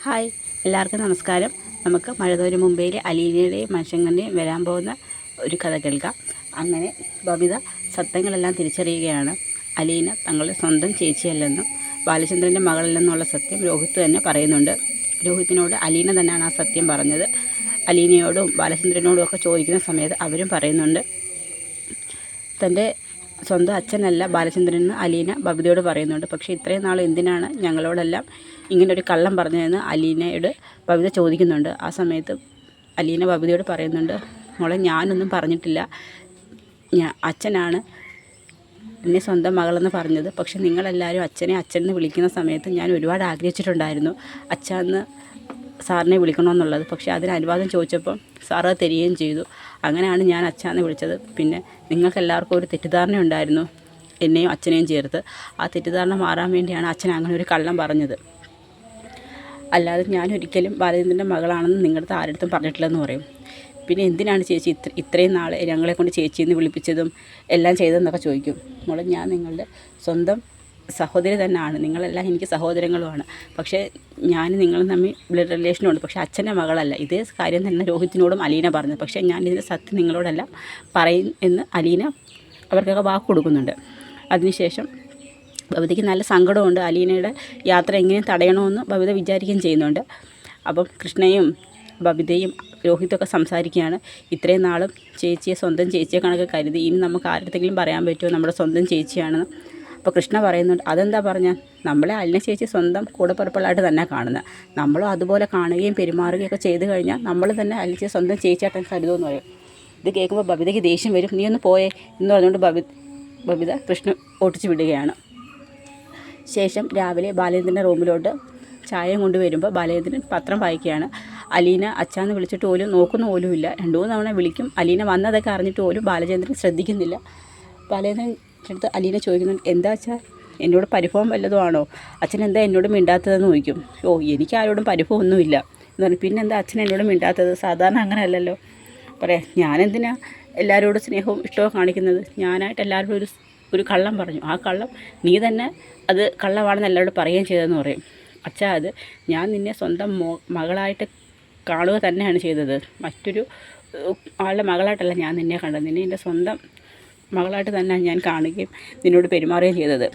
Hi, എല്ലാവർക്കും നമസ്കാരം. നമുക്ക് മഴതോരും മുംബൈയിലെ അലീനയുടെയും മനുഷ്യങ്ങളുടെയും വരാൻ പോകുന്ന ഒരു കഥ കേൾക്കാം. അങ്ങനെ ബബിത സത്യങ്ങളെല്ലാം തിരിച്ചറിയുകയാണ്. അലീന തങ്ങളുടെ സ്വന്തം ചേച്ചിയല്ലെന്നും ബാലചന്ദ്രൻ്റെ മകളല്ലെന്നുള്ള സത്യം രോഹിത് തന്നെ പറയുന്നുണ്ട്. രോഹിത്തിനോട് അലീന തന്നെയാണ് ആ സത്യം പറഞ്ഞത്. അലീനയോടും ബാലചന്ദ്രനോടും ഒക്കെ ചോദിക്കുന്ന സമയത്ത് അവരും പറയുന്നുണ്ട് തൻ്റെ സ്വന്തം അച്ഛനല്ല ബാലചന്ദ്രനെന്ന് അലീന ബബിതയോട് പറയുന്നുണ്ട്. പക്ഷേ ഇത്രയും നാൾ എന്തിനാണ് ഞങ്ങളോടെല്ലാം ഇങ്ങനൊരു കള്ളം പറഞ്ഞതെന്ന് അലീനയോട് ബബിത ചോദിക്കുന്നുണ്ട്. ആ സമയത്ത് അലീന ബബിതയോട് പറയുന്നുണ്ട്, മോളെ ഞാനൊന്നും പറഞ്ഞിട്ടില്ല, അച്ഛനാണ് എന്നെ സ്വന്തം മകളെന്ന് പറഞ്ഞത്. പക്ഷെ നിങ്ങളെല്ലാവരും അച്ഛനെ അച്ഛനെന്ന് വിളിക്കുന്ന സമയത്ത് ഞാൻ ഒരുപാട് ആഗ്രഹിച്ചിട്ടുണ്ടായിരുന്നു അച്ഛന്ന് സാറിനെ വിളിക്കണമെന്നുള്ളത്. പക്ഷേ അതിന് അനുവാദം ചോദിച്ചപ്പം സാറ് അത് തരികയും ചെയ്തു. അങ്ങനെയാണ് ഞാൻ അച്ഛാന്ന് വിളിച്ചത്. പിന്നെ നിങ്ങൾക്കെല്ലാവർക്കും ഒരു തെറ്റിദ്ധാരണ ഉണ്ടായിരുന്നു എന്നെയും അച്ഛനെയും ചേർത്ത്. ആ തെറ്റിദ്ധാരണ മാറാൻ വേണ്ടിയാണ് അച്ഛൻ അങ്ങനെ ഒരു കള്ളം പറഞ്ഞത്. അല്ലാതെ ഞാനൊരിക്കലും ബാലചന്ദ്രൻ്റെ മകളാണെന്ന് നിങ്ങളുടെ ആരുടെ പറഞ്ഞിട്ടില്ലെന്ന് പറയും. പിന്നെ എന്തിനാണ് ചേച്ചി ഇത്രയും നാൾ ഞങ്ങളെ കൊണ്ട് ചേച്ചിയെന്ന് വിളിപ്പിച്ചതും എല്ലാം ചെയ്തതെന്നൊക്കെ ചോദിക്കും. മോളെ, ഞാൻ നിങ്ങളുടെ സ്വന്തം സഹോദരി തന്നെയാണ്, നിങ്ങളെല്ലാം എനിക്ക് സഹോദരങ്ങളുമാണ്. പക്ഷേ ഞാൻ നിങ്ങളും തമ്മിൽ ബ്ലഡ് റിലേഷനുണ്ട്, പക്ഷേ അച്ഛൻ്റെ മകളല്ല. ഇതേ കാര്യം തന്നെ രോഹിത്തിനോടും അലീന പറഞ്ഞു. പക്ഷേ ഞാൻ ഇതിൻ്റെ സത്യം നിങ്ങളോടെല്ലാം പറയും എന്ന് അലീന അവർക്കൊക്കെ വാക്ക് കൊടുക്കുന്നുണ്ട്. അതിനുശേഷം ബബിതയ്ക്ക് നല്ല സങ്കടമുണ്ട്. അലീനയുടെ യാത്ര എങ്ങനെ തടയണമെന്ന് ബബിത വിചാരിക്കുകയും ചെയ്യുന്നുണ്ട്. അപ്പം കൃഷ്ണയും ബബിതയും രോഹിതൊക്കെ സംസാരിക്കുകയാണ്. ഇത്രയും നാളും ചേച്ചിയെ സ്വന്തം ചേച്ചിയെ കണക്ക് കരുതി, ഇനി നമുക്ക് ആരുടെങ്കിലും പറയാൻ പറ്റുമോ നമ്മുടെ സ്വന്തം ചേച്ചിയാണെന്ന്. അപ്പോൾ കൃഷ്ണ പറയുന്നുണ്ട്, അതെന്താ പറഞ്ഞാൽ നമ്മളെ അലിന ചേച്ചി സ്വന്തം കൂടപ്പിറപ്പുകളായിട്ട് തന്നെ കാണുന്നത്. നമ്മളും അതുപോലെ കാണുകയും പെരുമാറുകയൊക്കെ ചെയ്ത് കഴിഞ്ഞാൽ നമ്മൾ തന്നെ അലിച്ച സ്വന്തം ചേച്ചിയായിട്ട് കരുതുമെന്ന് പറയും. ഇത് കേൾക്കുമ്പോൾ ബബിതയ്ക്ക് ദേഷ്യം വരും. നീ ഒന്ന് പോയേ എന്ന് പറഞ്ഞുകൊണ്ട് ബബിത കൃഷ്ണ ഓട്ടിച്ച് വിടുകയാണ്. ശേഷം രാവിലെ ബാലേന്ദ്രൻ്റെ റൂമിലോട്ട് ചായയും കൊണ്ടുവരുമ്പോൾ ബാലേന്ദ്രൻ പത്രം വായിക്കുകയാണ്. അലീന അച്ഛാന്ന് വിളിച്ചിട്ട് പോലും നോക്കുന്ന പോലുമില്ല. 2-3 തവണ വിളിക്കും. അലീന വന്നതൊക്കെ അറിഞ്ഞിട്ട് പോലും ബാലചന്ദ്രൻ ശ്രദ്ധിക്കുന്നില്ല. ബാലേന്ദ്രൻ അടുത്ത് അലീന ചോദിക്കുന്നുണ്ട്, എന്താ അച്ഛാ, എന്നോട് പരിഭവം വല്ലതും ആണോ? അച്ഛൻ എന്താ എന്നോട് മിണ്ടാത്തതെന്ന് ചോദിക്കും. എനിക്ക് ആരോടും പരിഭവമൊന്നുമില്ല എന്ന് പറഞ്ഞു. പിന്നെന്താ അച്ഛൻ എന്നോട് മിണ്ടാത്തത്? സാധാരണ അങ്ങനെ അല്ലല്ലോ. പറയാം, ഞാനെന്തിനാ എല്ലാവരോടും സ്നേഹവും ഇഷ്ടവും കാണിക്കുന്നത്? ഞാനായിട്ട് എല്ലാവരോടും ഒരു കള്ളം പറഞ്ഞു. ആ കള്ളം നീ തന്നെ അത് കള്ളമാണെന്ന് എല്ലാവരോടും പറയുകയും ചെയ്തതെന്ന് പറയും. അച്ഛാ, അത് ഞാൻ നിന്നെ സ്വന്തം മകളായിട്ട് കാണുക തന്നെയാണ് ചെയ്തത്. മറ്റൊരു ആളുടെ മകളായിട്ടല്ല ഞാൻ നിന്നെ കണ്ടത്. നിന്നെ എൻ്റെ സ്വന്തം മകളായിട്ട് തന്നെ ഞാൻ കാണുകയും നിന്നോട് പെരുമാറുകയും ചെയ്തത്.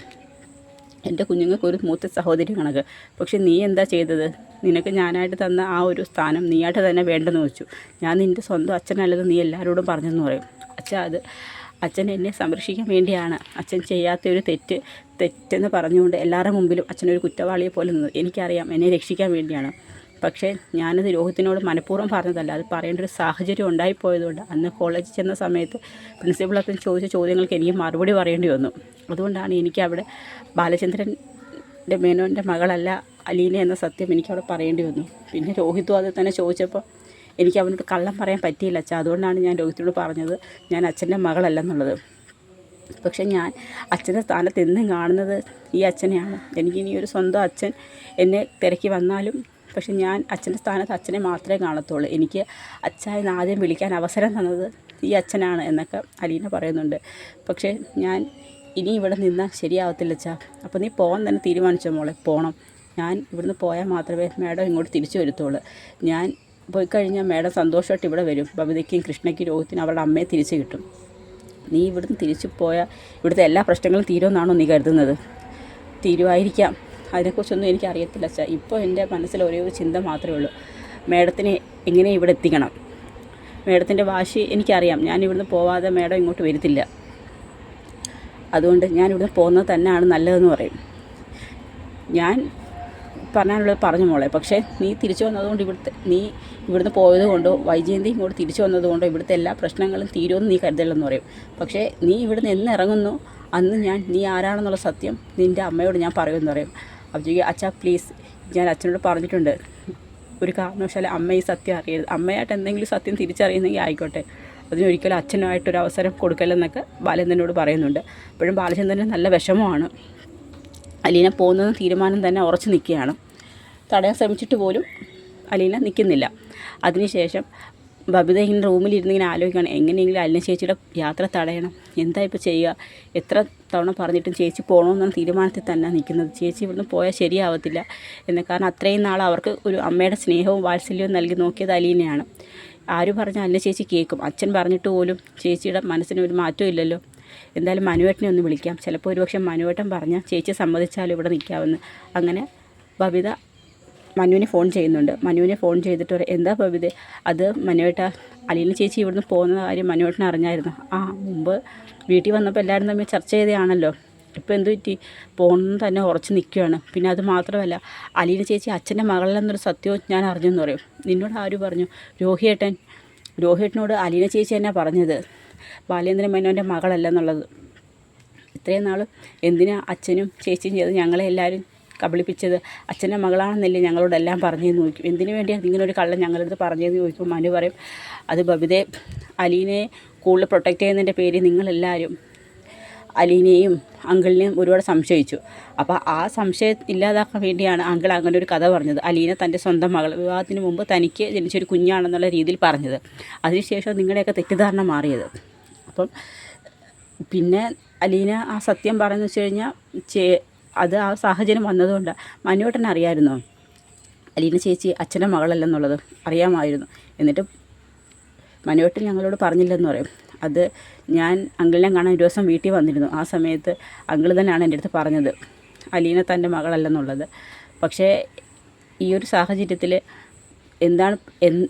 എൻ്റെ കുഞ്ഞുങ്ങൾക്ക് ഒരു മൂത്ത സഹോദരി കണക്ക്. പക്ഷെ നീ എന്താ ചെയ്തത്? നിനക്ക് ഞാനായിട്ട് തന്ന ആ ഒരു സ്ഥാനം നീയായിട്ട് തന്നെ വേണ്ടെന്ന് വെച്ചു. ഞാൻ നിൻ്റെ സ്വന്തം അച്ഛനല്ലത് നീ എല്ലാവരോടും പറഞ്ഞെന്ന് പറയും. അച്ഛാ, അത് അച്ഛൻ എന്നെ സംരക്ഷിക്കാൻ വേണ്ടിയാണ്. അച്ഛൻ ചെയ്യാത്തൊരു തെറ്റെന്ന് പറഞ്ഞുകൊണ്ട് എല്ലാവരുടെ മുമ്പിലും അച്ഛനൊരു കുറ്റവാളിയെ പോലെ നിന്നത് എനിക്കറിയാം, എന്നെ രക്ഷിക്കാൻ വേണ്ടിയാണ്. പക്ഷേ ഞാനത് രോഹിത്തിനോട് മനഃപൂർവ്വം പറഞ്ഞതല്ല. അത് പറയേണ്ട ഒരു സാഹചര്യം ഉണ്ടായിപ്പോയതുകൊണ്ട് അന്ന് കോളേജിൽ ചെന്ന സമയത്ത് പ്രിൻസിപ്പളൊക്കെ ചോദിച്ച ചോദ്യങ്ങൾക്ക് എനിക്ക് മറുപടി പറയേണ്ടി വന്നു. അതുകൊണ്ടാണ് എനിക്ക് അവിടെ ബാലചന്ദ്രൻ്റെ മേനോൻ്റെ മകളല്ല അലീന എന്ന സത്യം എനിക്കവിടെ പറയേണ്ടി വന്നു. പിന്നെ രോഹിത്തും അത് തന്നെ ചോദിച്ചപ്പോൾ എനിക്ക് അവനോട് കള്ളം പറയാൻ പറ്റിയില്ല അച്ഛാ. അതുകൊണ്ടാണ് ഞാൻ രോഹിത്തിനോട് പറഞ്ഞത് ഞാൻ അച്ഛൻ്റെ മകളല്ലെന്നുള്ളത്. പക്ഷെ ഞാൻ അച്ഛൻ്റെ സ്ഥാനത്ത് എന്നും കാണുന്നത് ഈ അച്ഛനെയാണ്. എനിക്കിനി ഒരു സ്വന്തം അച്ഛൻ എന്നെ തിരക്കി വന്നാലും പക്ഷെ ഞാൻ അച്ഛൻ്റെ സ്ഥാനത്ത് അച്ഛനെ മാത്രമേ കാണത്തുള്ളൂ. എനിക്ക് അച്ഛായെന്ന് ആദ്യം വിളിക്കാൻ അവസരം തന്നത് ഈ അച്ഛനാണ് എന്നൊക്കെ അലീന പറയുന്നുണ്ട്. പക്ഷേ ഞാൻ ഇനി ഇവിടെ നിന്നാൽ ശരിയാവത്തില്ല അച്ഛാ. അപ്പോൾ നീ പോകാൻ തന്നെ തീരുമാനിച്ചോ മോളെ? പോകണം. ഞാൻ ഇവിടുന്ന് പോയാൽ മാത്രമേ മാഡം ഇങ്ങോട്ട് തിരിച്ചു വരുത്തുള്ളൂ. ഞാൻ പോയി കഴിഞ്ഞാൽ മാഡം സന്തോഷമായിട്ട് ഇവിടെ വരും. ബബിതയ്ക്കും കൃഷ്ണയ്ക്കും രോഹിത്തിനും അവരുടെ അമ്മയെ തിരിച്ചു കിട്ടും. നീ ഇവിടുന്ന് തിരിച്ചു പോയാൽ ഇവിടുത്തെ എല്ലാ പ്രശ്നങ്ങളും തീരുമെന്നാണോ നീ കരുതുന്നത്? തീരുമായിരിക്കാം. അതിനെക്കുറിച്ചൊന്നും എനിക്കറിയത്തില്ല അച്ഛാ. ഇപ്പോൾ എൻ്റെ മനസ്സിൽ ഒരേ ഒരു ചിന്ത മാത്രമേ ഉള്ളൂ, മാഡത്തിനെ എങ്ങനെ ഇവിടെ എത്തിക്കണം. മാഡത്തിൻ്റെ വാശി എനിക്കറിയാം. ഞാൻ ഇവിടുന്ന് പോവാതെ മാഡം ഇങ്ങോട്ട് വരുത്തില്ല. അതുകൊണ്ട് ഞാൻ ഇവിടുന്ന് പോകുന്നത് തന്നെയാണ് നല്ലതെന്ന് പറയും. ഞാൻ പറയാനുള്ളത് പറഞ്ഞു മോളെ. പക്ഷേ നീ തിരിച്ചു വന്നതുകൊണ്ട് നീ ഇവിടുന്ന് പോയത് കൊണ്ടോ വൈജയന്തി ഇങ്ങോട്ട് തിരിച്ചു വന്നതുകൊണ്ടോ ഇവിടുത്തെ എല്ലാ പ്രശ്നങ്ങളും തീരുമെന്ന് നീ കരുതല്ലെന്ന് പറയും. പക്ഷേ നീ ഇവിടുന്ന് എന്ന് ഇറങ്ങുന്നു അന്ന് നീ ആരാണെന്നുള്ള സത്യം നിൻ്റെ അമ്മയോട് ഞാൻ പറയുമെന്ന് പറയും. അപ്പോൾ അച്ഛാ പ്ലീസ്, ഞാൻ അച്ഛനോട് പറഞ്ഞിട്ടുണ്ട്, ഒരു കാരണവശാലും അമ്മ ഈ സത്യം അറിയരുത്. അമ്മയായിട്ട് എന്തെങ്കിലും സത്യം തിരിച്ചറിയുന്നെങ്കിൽ ആയിക്കോട്ടെ, അതിനൊരിക്കലും അച്ഛനായിട്ടൊരു അവസരം കൊടുക്കല്ലെന്നൊക്കെ ബാലചന്ദ്രനോട് പറയുന്നുണ്ട്. അപ്പോഴും ബാലചന്ദ്രന് നല്ല വിഷമമാണ്. അലീന പോകുന്ന തീരുമാനം തന്നെ ഉറച്ചു നിൽക്കുകയാണ്. തടയാൻ ശ്രമിച്ചിട്ട് പോലും അലീന നിൽക്കുന്നില്ല. അതിനുശേഷം ബബിത ഇങ്ങനെ റൂമിലിരുന്ന് ഇങ്ങനെ ആലോചിക്കുകയാണ് എങ്ങനെയെങ്കിലും അലിന ചേച്ചിയുടെ യാത്ര തടയണം. എന്താ ഇപ്പോൾ ചെയ്യുക? എത്ര തവണ പറഞ്ഞിട്ടും ചേച്ചി പോകണമെന്നാണ് തീരുമാനത്തിൽ തന്നെ നിൽക്കുന്നത്. ചേച്ചി ഇവിടുന്ന് പോയാൽ ശരിയാവത്തില്ല എന്ന്. കാരണം അത്രയും നാൾ അവർക്ക് ഒരു അമ്മയുടെ സ്നേഹവും വാത്സല്യവും നൽകി നോക്കിയത് അലീനയാണ്. ആര് പറഞ്ഞാൽ അലിന ചേച്ചി കേൾക്കും. അച്ഛൻ പറഞ്ഞിട്ട് പോലും ചേച്ചിയുടെ മനസ്സിന് ഒരു മാറ്റവും ഇല്ലല്ലോ. എന്തായാലും മനുവേട്ടനെ ഒന്ന് വിളിക്കാം. ചിലപ്പോൾ ഒരുപക്ഷെ മനുവേട്ടൻ പറഞ്ഞാൽ ചേച്ചി സമ്മതിച്ചാലും ഇവിടെ നിൽക്കാമെന്ന്. അങ്ങനെ ബബിത മനുവിനെ ഫോൺ ചെയ്യുന്നുണ്ട്. മനുവിനെ ഫോൺ ചെയ്തിട്ട് പറയും, എന്താ ബബിതേ? അത് മനുവേട്ട, അലീന ചേച്ചി ഇവിടുന്ന് പോകുന്ന കാര്യം മനുവേട്ടനെ അറിഞ്ഞായിരുന്നു. മുമ്പ് വീട്ടിൽ വന്നപ്പോൾ എല്ലാവരും തമ്മിൽ ചർച്ച ചെയ്തതാണല്ലോ. ഇപ്പോൾ എന്ത് പറ്റി? പോകണമെന്ന് തന്നെ ഉറച്ച് നിൽക്കുകയാണ്. പിന്നെ അത് മാത്രമല്ല, അലീന ചേച്ചി അച്ഛൻ്റെ മകളെന്നൊരു സത്യവും ഞാൻ അറിഞ്ഞെന്ന് പറയും. നിന്നോട് ആര് പറഞ്ഞു? രോഹിയേട്ടനോട് അലീന ചേച്ചി തന്നെ പറഞ്ഞത് ബാലേന്ദ്രൻ മേനോൻ്റെ മകളല്ലെന്നുള്ളത്. ഇത്രയും നാൾ എന്തിനാ അച്ഛനും ചേച്ചിയും ചെയ്ത് ഞങ്ങളെ എല്ലാവരും കബളിപ്പിച്ചത്? അച്ഛൻ്റെ മകളാണെന്നല്ലേ ഞങ്ങളോടെല്ലാം പറഞ്ഞതെന്ന് ചോദിക്കും. എന്തിനു വേണ്ടിയാണ് ഇങ്ങനൊരു കള്ളം ഞങ്ങളടുത്ത് പറഞ്ഞതെന്ന് ചോദിക്കും. മനു പറയും, അത് ബബിതയെ അലീനയെ കൂടുതൽ പ്രൊട്ടക്റ്റ് ചെയ്യുന്നതിൻ്റെ പേരിൽ നിങ്ങളെല്ലാവരും അലീനയെയും അങ്കിളിനെയും ഒരുപാട് സംശയിച്ചു. അപ്പോൾ ആ സംശയം ഇല്ലാതാക്കാൻ വേണ്ടിയാണ് അങ്കിൾ അങ്ങനെ ഒരു കഥ പറഞ്ഞത്. അലീന തൻ്റെ സ്വന്തം മകൾ വിവാഹത്തിന് മുമ്പ് തനിക്ക് ജനിച്ചൊരു കുഞ്ഞാണെന്നുള്ള രീതിയിൽ പറഞ്ഞത്. അതിനുശേഷം നിങ്ങളുടെയൊക്കെ തെറ്റിദ്ധാരണ മാറിയത്. അപ്പം പിന്നെ അലീന ആ സത്യം പറയുന്നത് വെച്ച് കഴിഞ്ഞാൽ അത് ആ സാഹചര്യം വന്നതുകൊണ്ട് മനുവേട്ടനെ അറിയാമായിരുന്നോ അലീന ചേച്ചി അച്ഛൻ്റെ മകളല്ലെന്നുള്ളത്? അറിയാമായിരുന്നു. എന്നിട്ട് മനുവേട്ടൻ ഞങ്ങളോട് പറഞ്ഞില്ലെന്ന് പറയും. അത് ഞാൻ അങ്കിളിനെ കാണാൻ ഒരു ദിവസം വീട്ടിൽ വന്നിരുന്നു. ആ സമയത്ത് അങ്കിൾ തന്നെയാണ് എൻ്റെ അടുത്ത് പറഞ്ഞത് അലീന തൻ്റെ മകളല്ലെന്നുള്ളത്. പക്ഷേ ഈ ഒരു സാഹചര്യത്തിൽ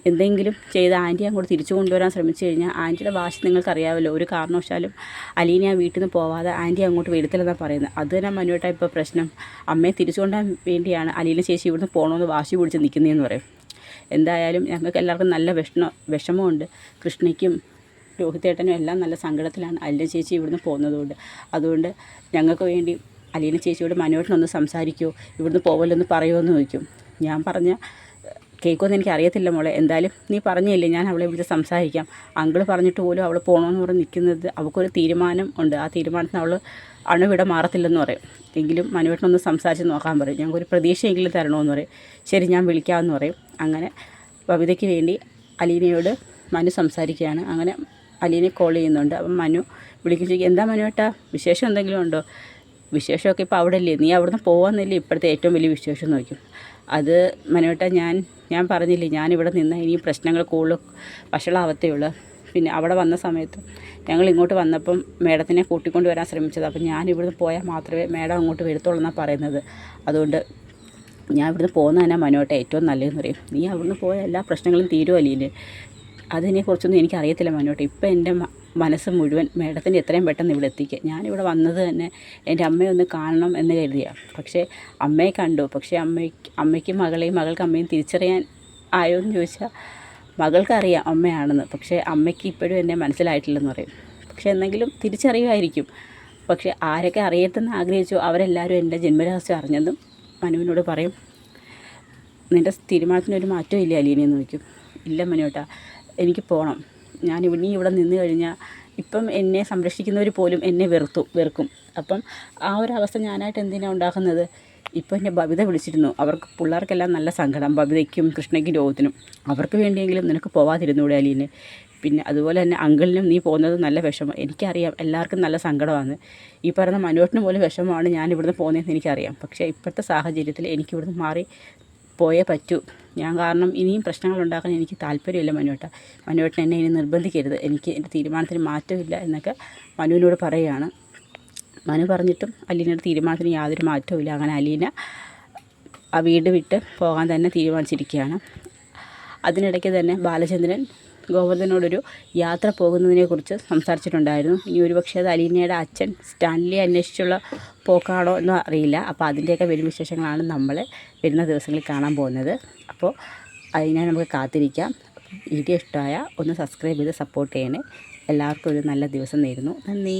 എന്തെങ്കിലും ചെയ്ത് ആൻറ്റി അങ്ങോട്ട് തിരിച്ചു കൊണ്ടുവരാൻ ശ്രമിച്ചു കഴിഞ്ഞാൽ ആൻറ്റിയുടെ വാശി നിങ്ങൾക്കറിയാമല്ലോ. ഒരു കാരണവശാലും അലീന ആ വീട്ടിൽ നിന്ന് പോവാതെ ആൻറ്റി അങ്ങോട്ട് വരത്തില്ലെന്നാണ് പറയുന്നത്. അത് തന്നെ മനുവേട്ടാ ഇപ്പോൾ പ്രശ്നം. അമ്മയെ തിരിച്ചു കൊണ്ടുവരാൻ വേണ്ടിയാണ് അലീന ചേച്ചി ഇവിടുന്ന് പോകണമെന്ന് വാശി പിടിച്ച് നിൽക്കുന്നതെന്ന് പറയും. എന്തായാലും ഞങ്ങൾക്ക് എല്ലാവർക്കും നല്ല വിഷമമുണ്ട്. കൃഷ്ണയ്ക്കും രോഹിതേട്ടനും എല്ലാം നല്ല സങ്കടത്തിലാണ് അലീന ചേച്ചി ഇവിടുന്ന് പോകുന്നതുകൊണ്ട്. അതുകൊണ്ട് ഞങ്ങൾക്ക് വേണ്ടി അലീന ചേച്ചിയോട് മനുവേട്ടനൊന്ന് സംസാരിക്കുമോ, ഇവിടുന്ന് പോവല്ലെന്ന് പറയുമോ എന്ന് ചോദിക്കും. ഞാൻ പറഞ്ഞ കേൾക്കുമെന്ന് എനിക്ക് അറിയത്തില്ല മോളെ. എന്തായാലും നീ പറഞ്ഞില്ലേ, ഞാൻ അവളെ വിളിച്ച് സംസാരിക്കാം. അങ്കിൾ പറഞ്ഞിട്ട് പോലും അവൾ പോകണമെന്ന് പറഞ്ഞ് നിൽക്കുന്നത്. അവൾക്കൊരു തീരുമാനം ഉണ്ട്. ആ തീരുമാനത്തിന് അവൾ അണുവിട മാറത്തില്ലെന്ന് പറയും. എങ്കിലും മനുവേട്ടനൊന്ന് സംസാരിച്ച് നോക്കാൻ പറയും. ഞങ്ങൾക്കൊരു പ്രതീക്ഷയെങ്കിലും തരണമെന്ന് പറയും. ശരി, ഞാൻ വിളിക്കാമെന്ന് പറയും. അങ്ങനെ ബബിതയ്ക്ക് വേണ്ടി അലീനയോട് മനു സംസാരിക്കുകയാണ്. അങ്ങനെ അലീനെ കോൾ ചെയ്യുന്നുണ്ട്. അപ്പം മനു വിളിക്കും, ചോദിക്കും, എന്താ മനുവേട്ടാ, വിശേഷം എന്തെങ്കിലും ഉണ്ടോ? വിശേഷമൊക്കെ ഇപ്പോൾ അവിടെ അല്ലേ, നീ അവിടുന്ന് പോകാമെന്നല്ലേ ഇപ്പോഴത്തെ ഏറ്റവും വലിയ വിശേഷം എന്ന് ചോദിക്കും. അത് മനുവേട്ടാ, ഞാൻ പറഞ്ഞില്ലേ, ഞാനിവിടെ നിന്ന് ഇനിയും പ്രശ്നങ്ങൾ കൂടുതൽ വഷളാവത്തേ ഉള്ളൂ. പിന്നെ അവിടെ വന്ന സമയത്ത് ഞങ്ങൾ ഇങ്ങോട്ട് വന്നപ്പം മേഡത്തിനെ കൂട്ടിക്കൊണ്ട് വരാൻ ശ്രമിച്ചത്. അപ്പം ഞാനിവിടുന്ന് പോയാൽ മാത്രമേ മേഡം അങ്ങോട്ട് വരത്തുള്ളൂ എന്നാണ് പറയുന്നത്. അതുകൊണ്ട് ഞാൻ ഇവിടുന്ന് പോകുന്നത് തന്നെ മനുവേട്ടാ ഏറ്റവും നല്ലതെന്ന് പറയും. നീ അവിടുന്ന് പോയ എല്ലാ പ്രശ്നങ്ങളും തീരുമല്ലേ? അതിനെക്കുറിച്ചൊന്നും എനിക്കറിയത്തില്ല മനുവേട്ടാ. ഇപ്പം എൻ്റെ മനസ്സ് മുഴുവൻ മേഡത്തിൻ്റെ എത്രയും പെട്ടെന്ന് ഇവിടെ എത്തിക്കുക. ഞാനിവിടെ വന്നത് തന്നെ എൻ്റെ അമ്മയെ ഒന്ന് കാണണം എന്ന് കരുതിയാണ്. പക്ഷേ അമ്മയെ കണ്ടു. പക്ഷേ അമ്മയ്ക്ക് മകളെയും മകൾക്ക് അമ്മയും തിരിച്ചറിയാൻ ആയോ എന്ന് ചോദിച്ചാൽ മകൾക്കറിയാം അമ്മയാണെന്ന്. പക്ഷേ അമ്മയ്ക്ക് ഇപ്പോഴും എന്നെ മനസ്സിലായിട്ടില്ലെന്ന് പറയും. പക്ഷേ എന്തെങ്കിലും തിരിച്ചറിയുമായിരിക്കും. പക്ഷേ ആരൊക്കെ അറിയട്ടെന്ന് ആഗ്രഹിച്ചോ അവരെല്ലാവരും എൻ്റെ ജന്മരഹസ്യം അറിഞ്ഞെന്നും മനുവിനോട് പറയും. നിൻ്റെ തീരുമാനത്തിനൊരു മാറ്റവും ഇല്ല അലീനയെന്ന് ചോദിക്കും. ഇല്ല മനുവേട്ടാ, എനിക്ക് പോകണം. നീ ഇവിടെ നിന്ന് കഴിഞ്ഞാൽ ഇപ്പം എന്നെ സംരക്ഷിക്കുന്നവർ പോലും എന്നെ വെറുക്കും. അപ്പം ആ ഒരു അവസ്ഥ ഞാനായിട്ട് എന്തിനാണ് ഉണ്ടാക്കുന്നത്? ഇപ്പോൾ എന്നെ ബബിത വിളിച്ചിരുന്നു. അവർക്ക് പിള്ളേർക്കെല്ലാം നല്ല സങ്കടം, ബബിതയ്ക്കും കൃഷ്ണയ്ക്കും രോഹത്തിനും. അവർക്ക് വേണ്ടിയെങ്കിലും നിനക്ക് പോവാതിരുന്നൂടെ അലീനെ? പിന്നെ അതുപോലെ തന്നെ അങ്കിളിനും നീ പോകുന്നത് നല്ല വിഷമം. എനിക്കറിയാം എല്ലാവർക്കും നല്ല സങ്കടമാണ്. ഈ പറയുന്ന മനുവേട്ടന് പോലും വിഷമമാണ് ഞാൻ ഇവിടുന്ന് പോകുന്നതെന്ന് എനിക്കറിയാം. പക്ഷേ ഇപ്പോഴത്തെ സാഹചര്യത്തിൽ എനിക്കിവിടുന്ന് മാറി പോയേ പറ്റൂ. ഞാൻ കാരണം ഇനിയും പ്രശ്നങ്ങൾ ഉണ്ടാക്കാൻ എനിക്ക് താല്പര്യമില്ല മനുവേട്ട. മനുവേട്ടൻ എന്നെ ഇനി നിർബന്ധിക്കരുത്. എനിക്ക് എൻ്റെ തീരുമാനത്തിന് മാറ്റമില്ല എന്നൊക്കെ മനുവിനോട് പറയുകയാണ്. മനു പറഞ്ഞിട്ടും അലീനയുടെ തീരുമാനത്തിന് യാതൊരു മാറ്റവും ഇല്ല. അങ്ങനെ അലീന ആ വീട് വിട്ട് പോകാൻ തന്നെ തീരുമാനിച്ചിരിക്കുകയാണ്. അതിനിടയ്ക്ക് തന്നെ ബാലചന്ദ്രൻ ഗോവർദ്ധനോടൊരു യാത്ര പോകുന്നതിനെക്കുറിച്ച് സംസാരിച്ചിട്ടുണ്ടായിരുന്നു. ഇനി ഒരുപക്ഷെ അത് അലീനയുടെ അച്ഛൻ സ്റ്റാൻലിയെ അന്വേഷിച്ചുള്ള പോക്കാണോ എന്ന് അറിയില്ല. അപ്പോൾ അതിൻ്റെയൊക്കെ വരും വിശേഷങ്ങളാണ് നമ്മൾ വരുന്ന ദിവസങ്ങളിൽ കാണാൻ പോകുന്നത്. അപ്പോൾ അതിനായി നമുക്ക് കാത്തിരിക്കാം. വീഡിയോ ഇഷ്ടമായ ഒന്ന് സബ്സ്ക്രൈബ് ചെയ്ത് സപ്പോർട്ട് ചെയ്യണേ. എല്ലാവർക്കും ഒരു നല്ല ദിവസം നേരുന്നു. നന്ദി.